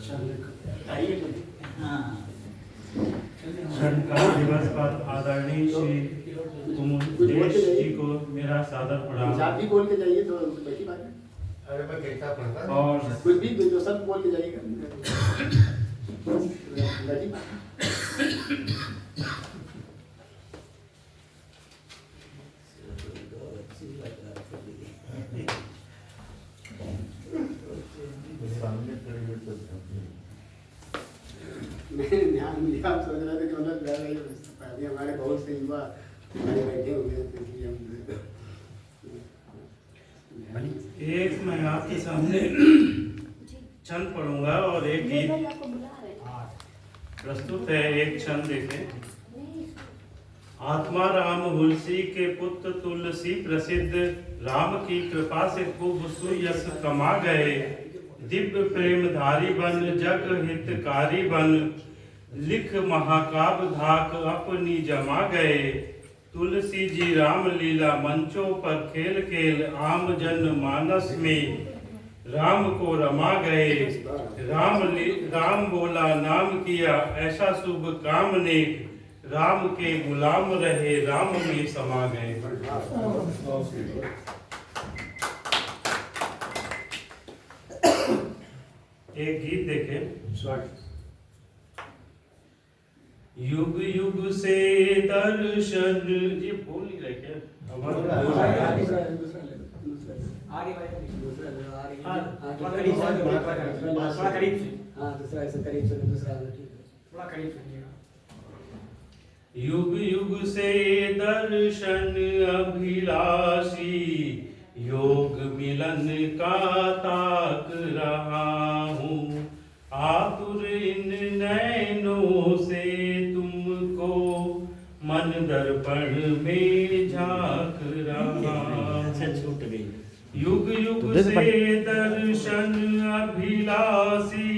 क्षण का दिवस पर आदरणीय श्री कुमुदेश जी को मेरा सादर प्रणाम। आप भी बोल के जाइए तो बैठी बात है। अरे मैं कैसा पढ़ता और कुछ भी जो सब बोल के जाइएगा बैठी बात है। सामने खड़े तो ध्यान दिया, आप सोच रहे थे कि मतलब पहले हमारे बहुत से युवा बैठे हुए हैं, इसलिए हम एक मैं आपके सामने छंद पढ़ूंगा और एक गीत प्रस्तुत है। एक छंद देखें। आत्मा राम हुलसी के पुत्र तुलसी प्रसिद्ध, राम की कृपा से खूब सुयश कमा गए। दिव्य प्रेमधारी बन जग हितकारी बन, लिख महाकाव्य धाक अपनी जमा गए। तुलसी जी राम लीला मंचों पर खेल खेल, आम जन मानस में राम को रमा गए। राम बोला नाम किया ऐसा शुभ काम ने, राम के गुलाम रहे राम में समा गए। एक गीत देखें। युग युग से दर्शन, ये बोल नहीं रहे क्या? युग युग से दर्शन अभिलाषी, योग मिलन का ताक रहा हूँ। आतुर इन नैनों से तुमको मन दर्पण में झांक रहा हूँ। युग युग से दर्शन अभिलाषी,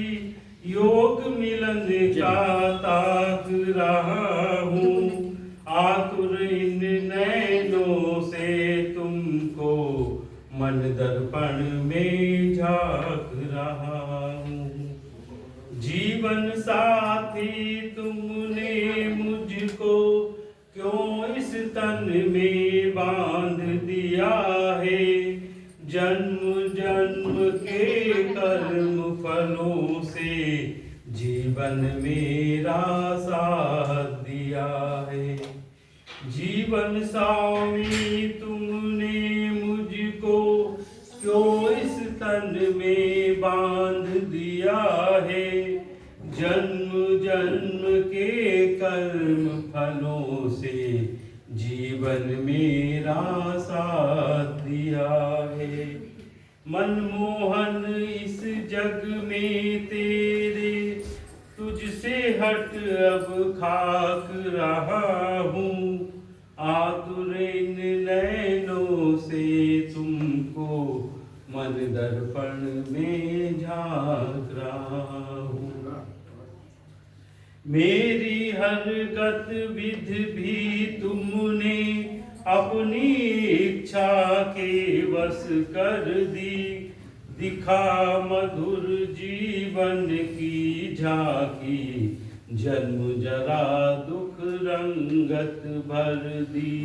योग मिलन का ताक रहा हूँ। आतुर इन नैनों से तुमको मन दर्पण में झांक रहा हूँ। जीवन साथी तुमने मुझको क्यों इस तन में बांध दिया है। जन्म जन्म के कर्म फलों से जीवन मेरा साथ दिया है। जीवन स्वामी तुमने मुझको क्यों इस तन में बांध दिया है। जन्म जन्म के कर्म फलों से जीवन मेरा साथ दिया है। मनमोहन इस जग में तेरे, तुझसे हट अब खाक रहा हूँ। आतुर इन नैनों से तुमको मन दर्पण में झांक रहा हूँ। मेरी हर गतिविधि भी तुमने अपनी इच्छा के वश कर दी। दिखा मधुर जीवन की झांकी, जन्म जरा दुख रंगत भर दी।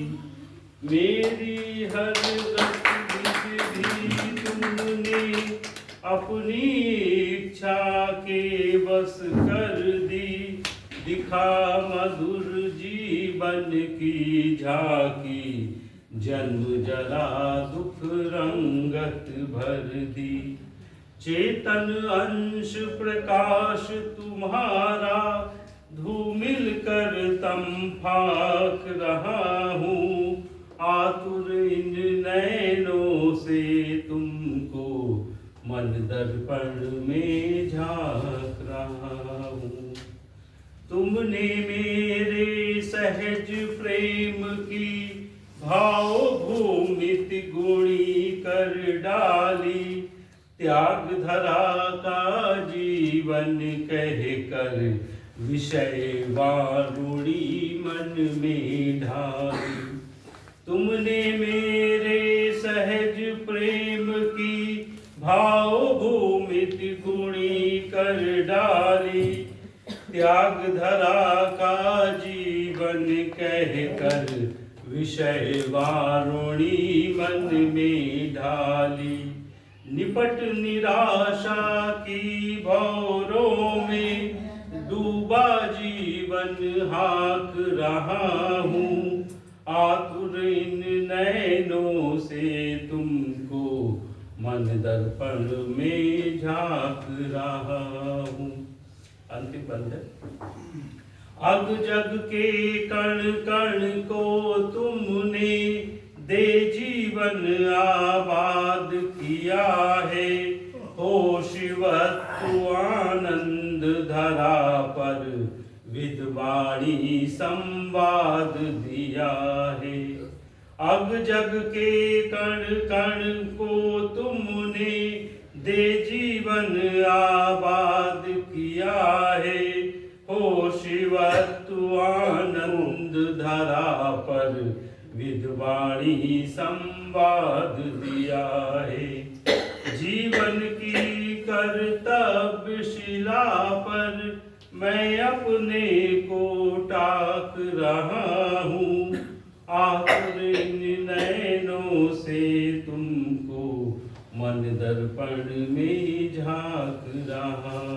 मेरी हर गतिविधि तुमने अपनी इच्छा के वश कर दी। दिखा मधुर जीवन की झांकी, जन्म जरा दुख रंगत भर दी। चेतन अंश प्रकाश तुम्हारा, धूमिल कर तम फाक रहा हूँ। आतुर इन नैनों से तुमको मन दर्पण में झांक रहा हूँ। तुमने मेरे सहज प्रेम की भाव भूमित गुणी कर डाली। त्याग धरा का जीवन कह कर विषय वारुणी मन में ढाली। तुमने मेरे सहज प्रेम की भाव भूमित गुणी कर डाली, त्याग धरा का जीवन कह कर विषय वारुणी मन में ढाली। निपट निराशा की भौरों में डूबा जीवन हाँक रहा हूँ, आतुर इन नैनों से तुमको मन दर्पण में झांक रहा हूँ। अंतिम बंद है। अग जग के कण कण को तुमने दे जीवन आबाद किया है, हो शिवत्व आनंद धरा पर विद्वाणी संवाद दिया है। अग जग के कण कण को तुमने दे जीवन आबाद किया है, हो शिवत्व आनंद धरा पर विद्वाणी संवाद दिया है। जीवन की कर्तव्य शिला पर मैं अपने को टाक रहा हूँ, आखिर इन नैनों से तुमको मन दर्पण में झांक रहा